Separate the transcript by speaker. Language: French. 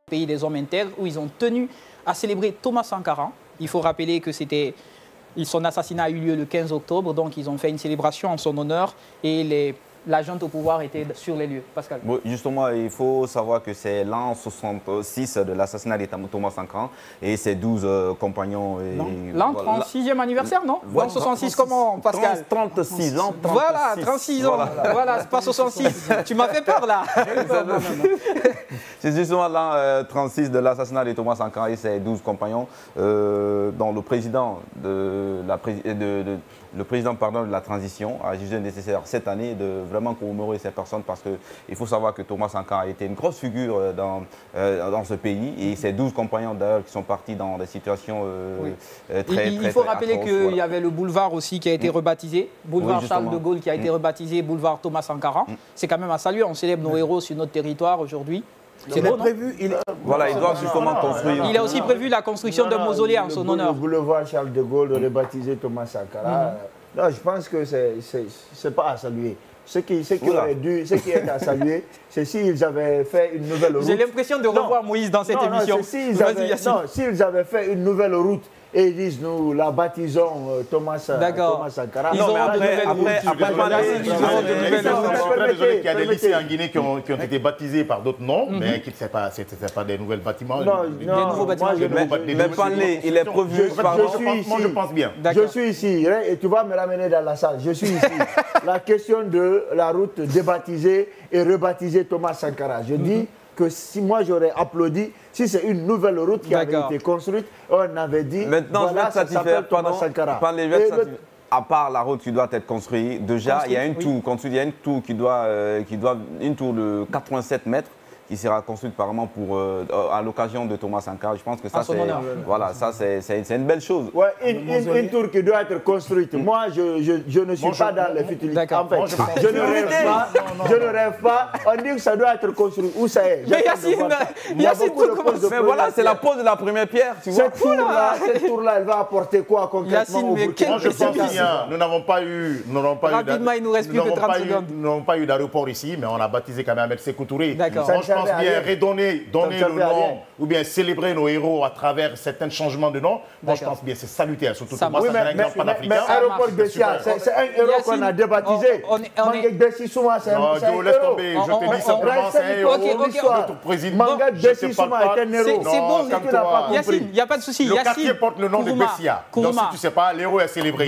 Speaker 1: pays des hommes intègres, où ils ont tenu à célébrer Thomas Sankara. Il faut rappeler que son assassinat a eu lieu le 15 octobre, donc ils ont fait une célébration en son honneur et la junte au pouvoir était sur les lieux. Pascal.
Speaker 2: Bon, justement, il faut savoir que c'est l'an 66 de l'assassinat de Thomas Sankara et ses 12 compagnons.
Speaker 1: L'an 36e anniversaire, non? L'an 66 comment, Pascal?
Speaker 2: 36 ans. 36,
Speaker 1: voilà, 36 ans. Voilà, c'est pas 66. Tu m'as fait peur là.
Speaker 2: C'est justement l'an 36 de l'assassinat de Thomas Sankara et ses 12 compagnons, dont le président de la transition a jugé nécessaire cette année de vraiment commémorer ces personnes parce qu'il faut savoir que Thomas Sankara a été une grosse figure dans ce pays et ses 12 compagnons d'ailleurs qui sont partis dans des situations très
Speaker 1: Il faut rappeler qu'il y avait le boulevard aussi qui a été rebaptisé, boulevard Charles de Gaulle qui a été rebaptisé boulevard Thomas Sankara. C'est quand même à saluer, on célèbre nos héros sur notre territoire aujourd'hui.
Speaker 3: C'est prévu.
Speaker 2: Voilà, il doit justement construire.
Speaker 1: Il a aussi prévu la construction d'un mausolée en son honneur.
Speaker 3: Le boulevard Charles de Gaulle, rebaptisé Thomas Sankara. Non, je pense que c'est pas à saluer. Ce qui est à saluer, c'est s'ils avaient fait une nouvelle route.
Speaker 1: J'ai l'impression de revoir Moïse dans cette émission.
Speaker 3: S'ils avaient fait une nouvelle route et ils disent nous la baptisons Thomas Sankara.
Speaker 2: Ils ont après,
Speaker 4: il y a des lycées en Guinée qui ont été baptisés par d'autres noms, mais ce n'étaient pas des nouveaux bâtiments.
Speaker 3: Non,
Speaker 1: des nouveaux bâtiments.
Speaker 2: Mais Panlé, il est prévu.
Speaker 4: Je pense bien.
Speaker 3: Je suis ici, et tu vas me ramener dans la salle. Je suis ici. La question de la route débaptisée et rebaptisée Thomas Sankara. Je dis que si moi j'aurais applaudi, si c'est une nouvelle route qui avait été construite, on avait dit
Speaker 2: maintenant,
Speaker 3: voilà, ça s'appelle Thomas Sankara.
Speaker 2: À part la route qui doit être construite, déjà il y a une tour, une tour de 87 mètres qui sera construite apparemment à l'occasion de Thomas Sankara. Je pense que ça c'est une belle chose.
Speaker 3: Ouais, une tour qui doit être construite. Moi, je ne suis pas dans les futilités. En fait, je ne rêve pas. On dit que ça doit être construit. Où ça est?
Speaker 1: Mais Yacine,
Speaker 2: mais voilà, c'est la pose de la première pierre.
Speaker 3: Cette tour-là, elle va apporter quoi concrètement au Burkina?
Speaker 4: Moi, je pense bien. Nous n'avons pas eu...
Speaker 1: Rapidement, il nous reste plus que 30 secondes.
Speaker 4: Nous n'avons pas eu d'aéroport ici, mais on a baptisé quand même Ahmed Sékou Touré.
Speaker 1: D'accord.
Speaker 4: Je pense bien redonner le nom ou bien célébrer nos héros à travers certains changements de nom. Moi, je pense bien c'est salutaire, surtout pour moi, c'est un exemple panafricain.
Speaker 3: Mais aéroport Bessia, c'est un héros qu'on a débaptisé. Manguette Bessi Souma, c'est un héros.
Speaker 4: Non, laisse tomber. Je te dis simplement, c'est un héros. Notre président,
Speaker 3: Manguette Bessi Souma est un héros.
Speaker 1: C'est bon, si tu n'as pas compris. Yacine, il n'y a pas de souci.
Speaker 4: Le quartier porte le nom de Bessia. Donc si tu ne sais pas, l'héros est célébré.